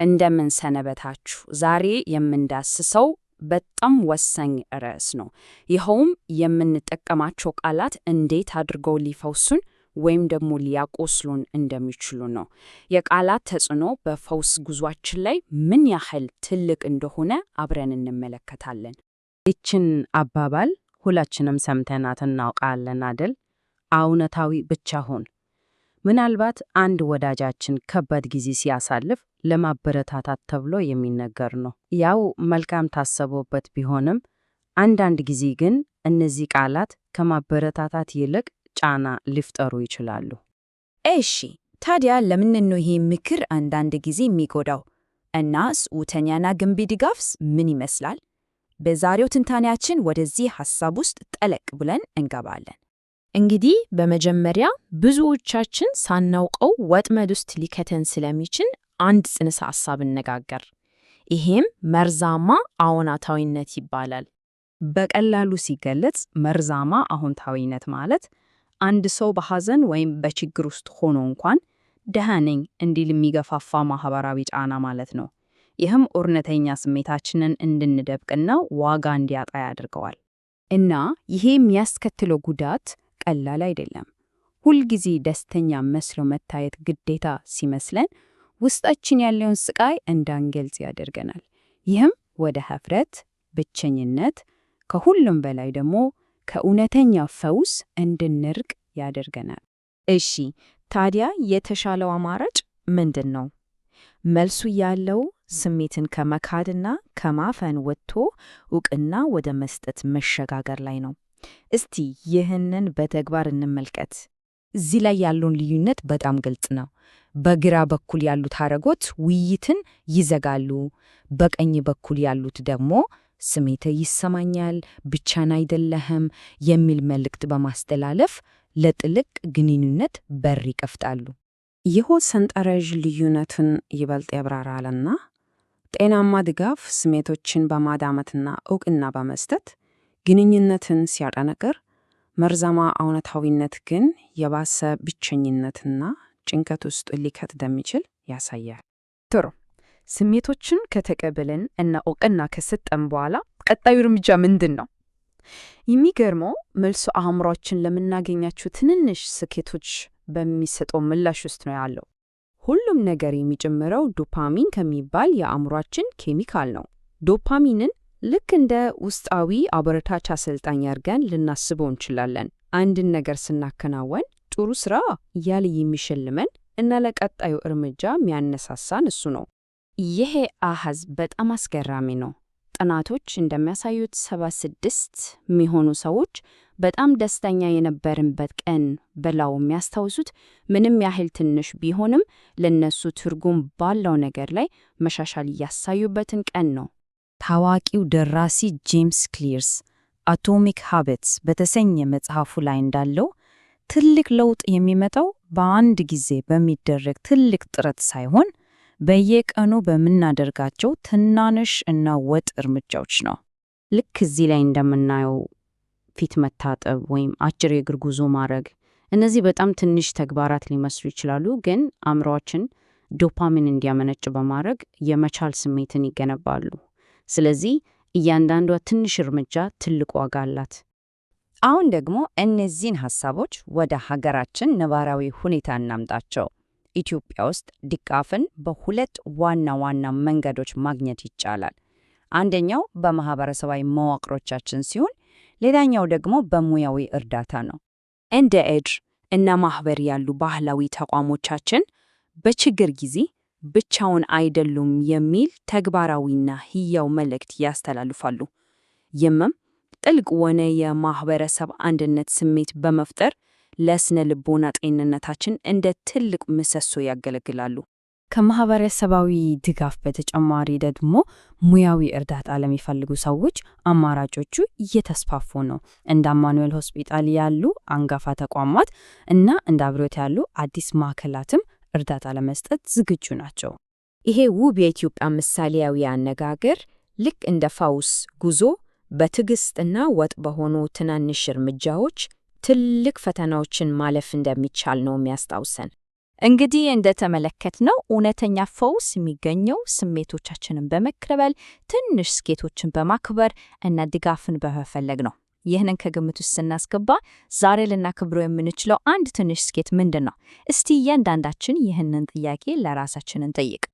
እንደምን ሰነበታችሁ። ዛሬ የምንዳስሰው በጣም ወሳኝ ርዕስ ነው። ይኸውም የምንጠቀማቸው ቃላት እንዴት አድርገው ሊፈውሱን ወይም ደግሞ ሊያቆስሉን እንደሚችሉ ነው። የቃላት ተጽዕኖ በፈውስ ጉዟችን ላይ ምን ያህል ትልቅ እንደሆነ አብረን እንመለከታለን። ይችን አባባል ሁላችንም ሰምተናት እናውቃለን አይደል? እውነታዊ ብቻ ሆን ምናልባት አንድ ወዳጃችን ከባድ ጊዜ ሲያሳልፍ ለማበረታታት ተብሎ የሚነገር ነው። ያው መልካም ታሰቦበት ቢሆንም አንዳንድ ጊዜ ግን እነዚህ ቃላት ከማበረታታት ይልቅ ጫና ሊፈጥሩ ይችላሉ። እሺ፣ ታዲያ ለምን ነው ይሄ ምክር አንዳንድ ጊዜ የሚጎዳው? እናስ እውነተኛና ገንቢ ድጋፍስ ምን ይመስላል? በዛሬው ትንታኔያችን ወደዚህ ሐሳብ ውስጥ ጠለቅ ብለን እንገባለን። እንግዲህ በመጀመሪያ ብዙዎቻችን ሳናውቀው ወጥመድ ውስጥ ሊከተን ስለሚችል አንድ ጽንሰ ሐሳብ እንነጋገር። ይሄም መርዛማ አዎንታዊነት ይባላል። በቀላሉ ሲገለጽ መርዛማ አዎንታዊነት ማለት አንድ ሰው በሐዘን ወይም በችግር ውስጥ ሆኖ እንኳን ደህና ነኝ እንዲል የሚገፋፋ ማህበራዊ ጫና ማለት ነው። ይህም እውነተኛ ስሜታችንን እንድንደብቅና ዋጋ እንዲያጣ ያደርገዋል። እና ይሄ የሚያስከትለው ጉዳት ቀላል አይደለም። ሁልጊዜ ደስተኛ መስሎ መታየት ግዴታ ሲመስለን ውስጣችን ያለውን ስቃይ እንዳንገልጽ ያደርገናል። ይህም ወደ ኀፍረት፣ ብቸኝነት፣ ከሁሉም በላይ ደግሞ ከእውነተኛ ፈውስ እንድንርቅ ያደርገናል። እሺ፣ ታዲያ የተሻለው አማራጭ ምንድን ነው? መልሱ ያለው ስሜትን ከመካድና ከማፈን ወጥቶ ዕውቅና ወደ መስጠት መሸጋገር ላይ ነው። እስቲ ይህንን በተግባር እንመልከት። እዚህ ላይ ያለውን ልዩነት በጣም ግልጽ ነው። በግራ በኩል ያሉት ሐረጎች ውይይትን ይዘጋሉ። በቀኝ በኩል ያሉት ደግሞ ስሜት ይሰማኛል፣ ብቻን አይደለህም የሚል መልእክት በማስተላለፍ ለጥልቅ ግንኙነት በር ይከፍታሉ። ይህ ሰንጠረዥ ልዩነትን ይበልጥ ያብራራልና ጤናማ ድጋፍ ስሜቶችን በማዳመጥና ዕውቅና በመስጠት ግንኙነትን ሲያጠነክር፣ መርዛማ አዎንታዊነት ግን የባሰ ብቸኝነትና ጭንቀት ውስጥ ሊከት እንደሚችል ያሳያል። ጥሩ። ስሜቶችን ከተቀበልን እና ዕውቅና ከሰጠን በኋላ ቀጣዩ እርምጃ ምንድን ነው? የሚገርመው መልሱ አእምሯችን ለምናገኛቸው ትንንሽ ስኬቶች በሚሰጠው ምላሽ ውስጥ ነው ያለው። ሁሉም ነገር የሚጀምረው ዶፓሚን ከሚባል የአእምሯችን ኬሚካል ነው። ዶፓሚንን ልክ እንደ ውስጣዊ አበረታች አሰልጣኝ አድርገን ልናስበው እንችላለን። አንድን ነገር ስናከናወን ጥሩ ሥራ እያለ የሚሸልመን እና ለቀጣዩ እርምጃ የሚያነሳሳን እሱ ነው። ይሄ አሃዝ በጣም አስገራሚ ነው። ጥናቶች እንደሚያሳዩት 76 የሚሆኑ ሰዎች በጣም ደስተኛ የነበርንበት ቀን ብለው የሚያስታውሱት ምንም ያህል ትንሽ ቢሆንም ለነሱ ትርጉም ባለው ነገር ላይ መሻሻል ያሳዩበትን ቀን ነው። ታዋቂው ደራሲ ጄምስ ክሊርስ አቶሚክ ሃቢትስ በተሰኘ መጽሐፉ ላይ እንዳለው ትልቅ ለውጥ የሚመጣው በአንድ ጊዜ በሚደረግ ትልቅ ጥረት ሳይሆን በየቀኑ በምናደርጋቸው ትናንሽ እና ወጥ እርምጃዎች ነው። ልክ እዚህ ላይ እንደምናየው ፊት መታጠብ ወይም አጭር የእግር ጉዞ ማድረግ፣ እነዚህ በጣም ትንሽ ተግባራት ሊመስሉ ይችላሉ፣ ግን አእምሮአችን ዶፓሚን እንዲያመነጭ በማድረግ የመቻል ስሜትን ይገነባሉ። ስለዚህ እያንዳንዷ ትንሽ እርምጃ ትልቅ ዋጋ አላት። አሁን ደግሞ እነዚህን ሐሳቦች ወደ ሀገራችን ነባራዊ ሁኔታ እናምጣቸው። ኢትዮጵያ ውስጥ ድጋፍን በሁለት ዋና ዋና መንገዶች ማግኘት ይቻላል። አንደኛው በማህበረሰባዊ መዋቅሮቻችን ሲሆን፣ ሌላኛው ደግሞ በሙያዊ እርዳታ ነው። እንደ ዕድር እና ማህበር ያሉ ባህላዊ ተቋሞቻችን በችግር ጊዜ ብቻውን አይደሉም የሚል ተግባራዊና ሕያው መልእክት ያስተላልፋሉ። ይህም ጥልቅ የሆነ የማህበረሰብ አንድነት ስሜት በመፍጠር ለስነ ልቦና ጤንነታችን እንደ ትልቅ ምሰሶ ያገለግላሉ። ከማህበረሰባዊ ድጋፍ በተጨማሪ ደግሞ ሙያዊ እርዳታ ለሚፈልጉ ሰዎች አማራጮቹ እየተስፋፉ ነው። እንደ አማኑኤል ሆስፒታል ያሉ አንጋፋ ተቋማት እና እንደ አብሮት ያሉ አዲስ ማዕከላትም እርዳታ ለመስጠት ዝግጁ ናቸው። ይሄ ውብ የኢትዮጵያ ምሳሌያዊ አነጋገር ልክ እንደ ፈውስ ጉዞ በትዕግስትና ወጥ በሆኑ ትናንሽ እርምጃዎች ትልቅ ፈተናዎችን ማለፍ እንደሚቻል ነው የሚያስታውሰን። እንግዲህ እንደተመለከትነው እውነተኛ ፈውስ የሚገኘው ስሜቶቻችንን በመቀበል ትንሽ ስኬቶችን በማክበር እና ድጋፍን በመፈለግ ነው። ይህንን ከግምት ውስጥ ስናስገባ ዛሬ ልናከብረው የምንችለው አንድ ትንሽ ስኬት ምንድን ነው? እስቲ እያንዳንዳችን ይህንን ጥያቄ ለራሳችን እንጠይቅ።